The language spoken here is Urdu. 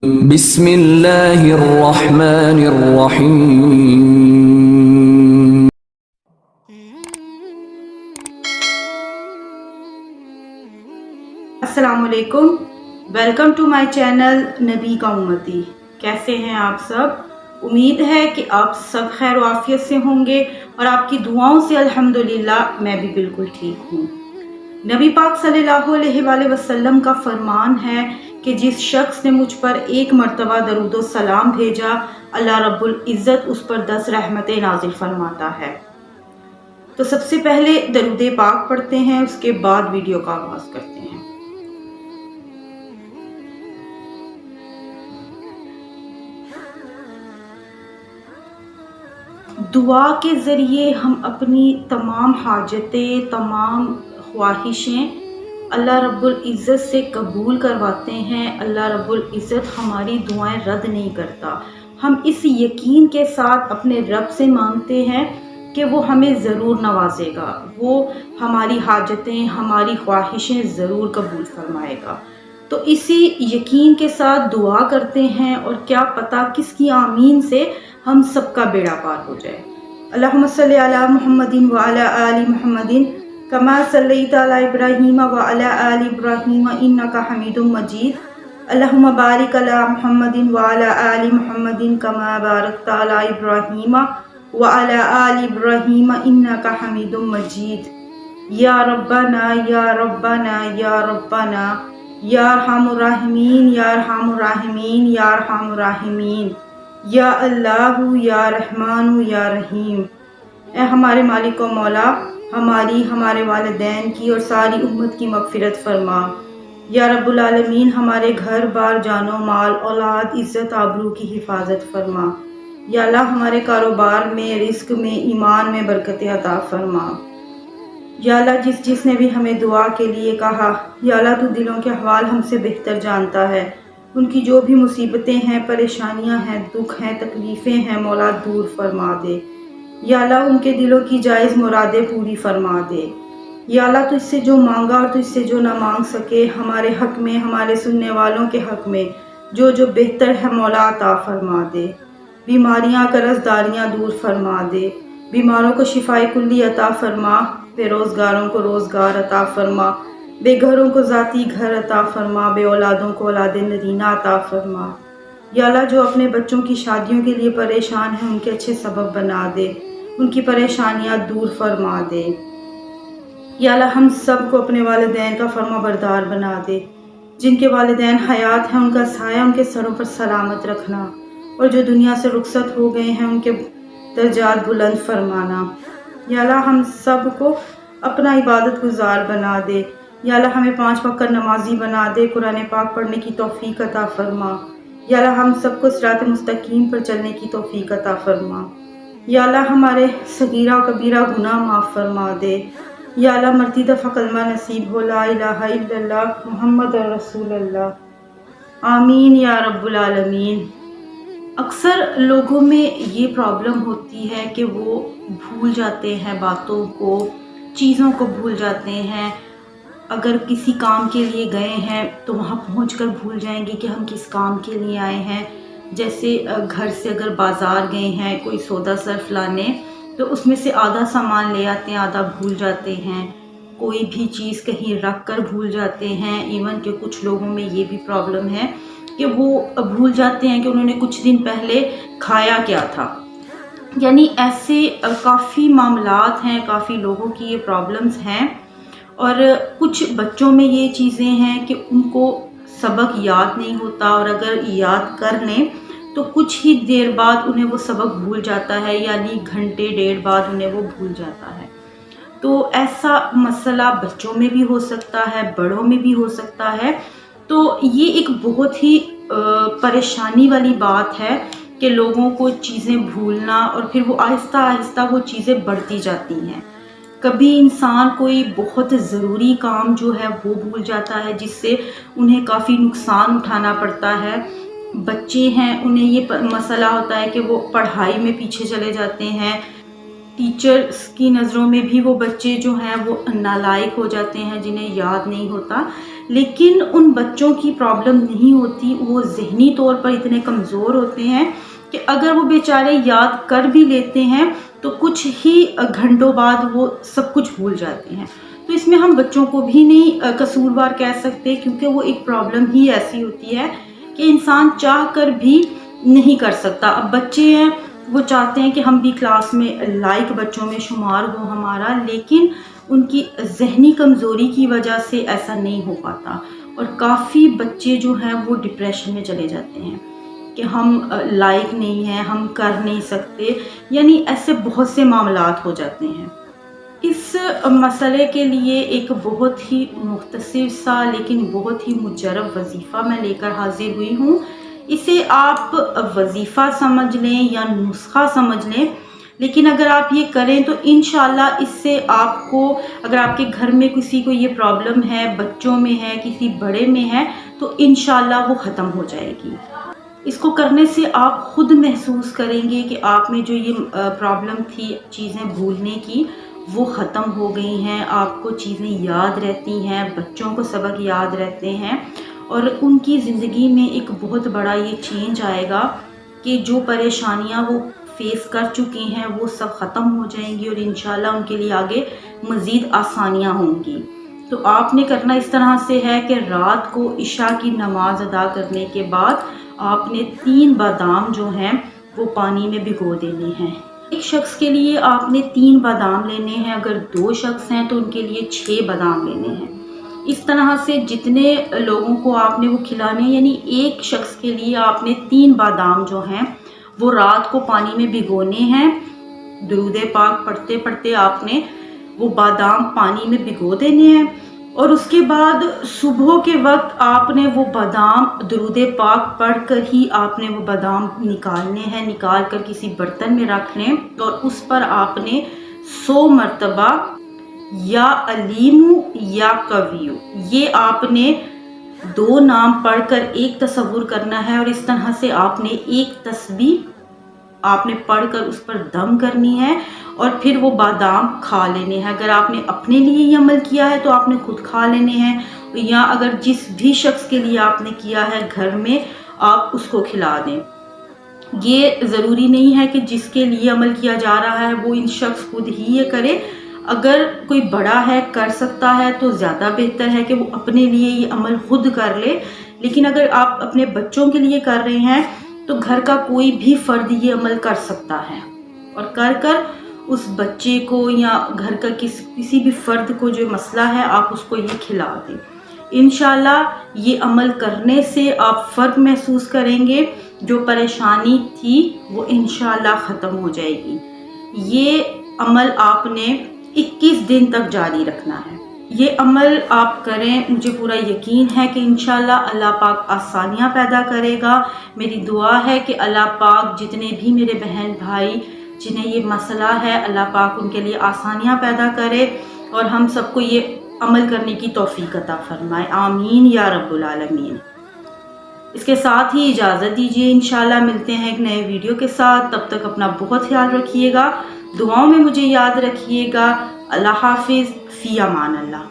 بسم اللہ الرحمن الرحیم۔ السلام علیکم، ویلکم ٹو مائی چینل نبی کا امتی۔ کیسے ہیں آپ سب؟ امید ہے کہ آپ سب خیر و عافیت سے ہوں گے اور آپ کی دعاؤں سے الحمدللہ میں بھی بالکل ٹھیک ہوں۔ نبی پاک صلی اللہ علیہ وآلہ وسلم کا فرمان ہے کہ جس شخص نے مجھ پر ایک مرتبہ درود و سلام بھیجا، اللہ رب العزت اس پر 10 رحمتیں نازل فرماتا ہے۔ تو سب سے پہلے درود پاک پڑھتے ہیں، اس کے بعد ویڈیو کا آغاز کرتے ہیں۔ دعا کے ذریعے ہم اپنی تمام حاجتیں، تمام خواہشیں اللہ رب العزت سے قبول کرواتے ہیں۔ اللہ رب العزت ہماری دعائیں رد نہیں کرتا۔ ہم اس یقین کے ساتھ اپنے رب سے مانگتے ہیں کہ وہ ہمیں ضرور نوازے گا، وہ ہماری حاجتیں، ہماری خواہشیں ضرور قبول فرمائے گا۔ تو اسی یقین کے ساتھ دعا کرتے ہیں اور کیا پتہ کس کی آمین سے ہم سب کا بیڑا پار ہو جائے۔ اللہم صلی علی محمد وعلی آل محمد کما صلیت علی ابراہیم وعلی آل ابراہیم انک حمید مجید۔ اللہم بارک علی محمد وعلی آل محمد کما بارکت علی ابراہیم وعلی آل ابراہیم انک حمید مجید۔ یا ربنا یا ربنا یا ربنا یا ارحم الراحمین یا ارحم الراحمین یا ارحم الراحمین، یا اللہ یا رحمان یا رحیم۔ اے ہمارے مالک و مولا، ہماری، ہمارے والدین کی اور ساری امت کی مغفرت فرما۔ یا رب العالمین، ہمارے گھر بار، جان و مال، اولاد، عزت آبرو کی حفاظت فرما۔ یا اللہ، ہمارے کاروبار میں، رزق میں، ایمان میں برکت عطا فرما۔ یا اللہ، جس نے بھی ہمیں دعا کے لیے کہا، یا اللہ تو دلوں کے احوال ہم سے بہتر جانتا ہے۔ ان کی جو بھی مصیبتیں ہیں، پریشانیاں ہیں، دکھ ہیں، تکلیفیں ہیں، مولا دور فرما دے۔ یا اللہ، ان کے دلوں کی جائز مرادیں پوری فرما دے۔ یا اللہ، تو اس سے جو مانگا اور تو اس سے جو نہ مانگ سکے، ہمارے حق میں، ہمارے سننے والوں کے حق میں جو بہتر ہے مولا عطا فرما دے۔ بیماریاں، قرضداریاں دور فرما دے۔ بیماروں کو شفائے کلی عطا فرما، بے روزگاروں کو روزگار عطا فرما، بے گھروں کو ذاتی گھر عطا فرما، بے اولادوں کو اولاد نرینہ عطا فرما۔ یا اللہ، جو اپنے بچوں کی شادیوں کے لیے پریشان ہیں، ان کے اچھے سبب بنا دے، ان کی پریشانیاں دور فرما دے۔ یا اللہ، ہم سب کو اپنے والدین کا فرما بردار بنا دے۔ جن کے والدین حیات ہیں، ان کا سایہ ان کے سروں پر سلامت رکھنا، اور جو دنیا سے رخصت ہو گئے ہیں، ان کے درجات بلند فرمانا۔ یا اللہ، ہم سب کو اپنا عبادت گزار بنا دے۔ یا اللہ، ہمیں 5 وقت نمازی بنا دے، قرآن پاک پڑھنے کی توفیق عطا فرما۔ یا اللہ، ہم سب کو صراط مستقیم پر چلنے کی توفیق عطا فرما۔ یا اللہ، ہمارے صغیرہ و کبیرہ گناہ معاف فرما دے۔ یا اللہ، مرتی دفعہ کلمہ نصیب ہو، لا الہ الا اللہ محمد رسول اللہ۔ آمین یا رب العالمین۔ اکثر لوگوں میں یہ پرابلم ہوتی ہے کہ وہ بھول جاتے ہیں باتوں کو، چیزوں کو بھول جاتے ہیں۔ اگر کسی کام کے لیے گئے ہیں تو وہاں پہنچ کر بھول جائیں گے کہ ہم کس کام کے لیے آئے ہیں۔ جیسے گھر سے اگر بازار گئے ہیں کوئی سودا صرف لانے، تو اس میں سے آدھا سامان لے آتے ہیں، آدھا بھول جاتے ہیں۔ کوئی بھی چیز کہیں رکھ کر بھول جاتے ہیں۔ ایون کہ کچھ لوگوں میں یہ بھی پرابلم ہے کہ وہ بھول جاتے ہیں کہ انہوں نے کچھ دن پہلے کھایا کیا تھا۔ یعنی ایسے کافی معاملات ہیں، کافی لوگوں کی یہ پرابلمز ہیں۔ اور کچھ بچوں میں یہ چیزیں ہیں کہ ان کو سبق یاد نہیں ہوتا، اور اگر یاد کر لیں تو کچھ ہی دیر بعد انہیں وہ سبق بھول جاتا ہے، یعنی گھنٹے ڈیڑھ بعد انہیں وہ بھول جاتا ہے۔ تو ایسا مسئلہ بچوں میں بھی ہو سکتا ہے، بڑوں میں بھی ہو سکتا ہے۔ تو یہ ایک بہت ہی پریشانی والی بات ہے کہ لوگوں کو چیزیں بھولنا، اور پھر وہ آہستہ آہستہ وہ چیزیں بڑھتی جاتی ہیں۔ کبھی انسان کوئی بہت ضروری کام جو ہے وہ بھول جاتا ہے، جس سے انہیں کافی نقصان اٹھانا پڑتا ہے۔ بچے ہیں، انہیں یہ مسئلہ ہوتا ہے کہ وہ پڑھائی میں پیچھے چلے جاتے ہیں، ٹیچرس کی نظروں میں بھی وہ بچے جو ہیں وہ نالائق ہو جاتے ہیں، جنہیں یاد نہیں ہوتا، لیکن ان بچوں کی پرابلم نہیں ہوتی، وہ ذہنی طور پر اتنے کمزور ہوتے ہیں کہ اگر وہ بیچارے یاد کر بھی لیتے ہیں تو کچھ ہی گھنٹوں بعد وہ سب کچھ بھول جاتے ہیں۔ تو اس میں ہم بچوں کو بھی نہیں قصوروار کہہ سکتے، کیونکہ وہ ایک پرابلم ہی ایسی ہوتی ہے کہ انسان چاہ کر بھی نہیں کر سکتا۔ اب بچے ہیں، وہ چاہتے ہیں کہ ہم بھی کلاس میں لائق بچوں میں شمار ہو ہمارا، لیکن ان کی ذہنی کمزوری کی وجہ سے ایسا نہیں ہو پاتا، اور کافی بچے جو ہیں وہ ڈپریشن میں چلے جاتے ہیں کہ ہم لائق نہیں ہیں، ہم کر نہیں سکتے، یعنی ایسے بہت سے معاملات ہو جاتے ہیں۔ اس مسئلے کے لیے ایک بہت ہی مختصر سا لیکن بہت ہی مجرب وظیفہ میں لے کر حاضر ہوئی ہوں۔ اسے آپ وظیفہ سمجھ لیں یا نسخہ سمجھ لیں، لیکن اگر آپ یہ کریں تو انشاءاللہ اس سے آپ کو، اگر آپ کے گھر میں کسی کو یہ پرابلم ہے، بچوں میں ہے، کسی بڑے میں ہے، تو انشاءاللہ وہ ختم ہو جائے گی۔ اس کو کرنے سے آپ خود محسوس کریں گے کہ آپ میں جو یہ پرابلم تھی چیزیں بھولنے کی، وہ ختم ہو گئی ہیں، آپ کو چیزیں یاد رہتی ہیں، بچوں کو سبق یاد رہتے ہیں، اور ان کی زندگی میں ایک بہت بڑا یہ چینج آئے گا کہ جو پریشانیاں وہ فیس کر چکی ہیں وہ سب ختم ہو جائیں گی، اور انشاءاللہ ان کے لیے آگے مزید آسانیاں ہوں گی۔ تو آپ نے کرنا اس طرح سے ہے کہ رات کو عشاء کی نماز ادا کرنے کے بعد آپ نے 3 بادام جو ہیں وہ پانی میں بھگو دینے ہیں۔ ایک شخص کے لیے آپ نے 3 بادام لینے ہیں، اگر 2 شخص ہیں تو ان کے لیے 6 بادام لینے ہیں۔ اس طرح سے جتنے لوگوں کو آپ نے وہ کھلانے، یعنی ایک شخص کے لیے آپ نے 3 بادام جو ہیں وہ رات کو پانی میں بھگونے ہیں۔ درود پاک پڑھتے پڑھتے آپ نے وہ بادام پانی میں بھگو دینے ہیں، اور اس کے بعد صبح کے وقت آپ نے وہ بادام درود پاک پڑھ کر ہی آپ نے وہ بادام نکالنے ہیں، نکال کر کسی برتن میں رکھ لیں، اور اس پر آپ نے 100 مرتبہ یا علیمو یا قویو، یہ آپ نے 2 نام پڑھ کر ایک تصور کرنا ہے، اور اس طرح سے آپ نے ایک تسبیح آپ نے پڑھ کر اس پر دم کرنی ہے، اور پھر وہ بادام کھا لینے ہیں۔ اگر آپ نے اپنے لیے یہ عمل کیا ہے تو آپ نے خود کھا لینے ہیں، یا اگر جس بھی شخص کے لیے آپ نے کیا ہے گھر میں، آپ اس کو کھلا دیں۔ یہ ضروری نہیں ہے کہ جس کے لیے عمل کیا جا رہا ہے وہ ان شخص خود ہی یہ کرے، اگر کوئی بڑا ہے کر سکتا ہے تو زیادہ بہتر ہے کہ وہ اپنے لیے یہ عمل خود کر لے، لیکن اگر آپ اپنے بچوں کے لیے کر رہے ہیں تو گھر کا کوئی بھی فرد یہ عمل کر سکتا ہے، اور کر اس بچے کو یا گھر کا کسی بھی فرد کو جو مسئلہ ہے آپ اس کو یہ کھلا دیں۔ انشاءاللہ یہ عمل کرنے سے آپ فرق محسوس کریں گے، جو پریشانی تھی وہ انشاءاللہ ختم ہو جائے گی۔ یہ عمل آپ نے 21 دن تک جاری رکھنا ہے۔ یہ عمل آپ کریں، مجھے پورا یقین ہے کہ انشاءاللہ اللہ پاک آسانیاں پیدا کرے گا۔ میری دعا ہے کہ اللہ پاک جتنے بھی میرے بہن بھائی جنہیں یہ مسئلہ ہے، اللہ پاک ان کے لیے آسانیاں پیدا کرے، اور ہم سب کو یہ عمل کرنے کی توفیق عطا فرمائے، آمین یا رب العالمین۔ اس کے ساتھ ہی اجازت دیجیے، انشاءاللہ ملتے ہیں ایک نئے ویڈیو کے ساتھ، تب تک اپنا بہت خیال رکھیے گا، دعاؤں میں مجھے یاد رکھیے گا۔ اللہ حافظ، فی امان اللہ۔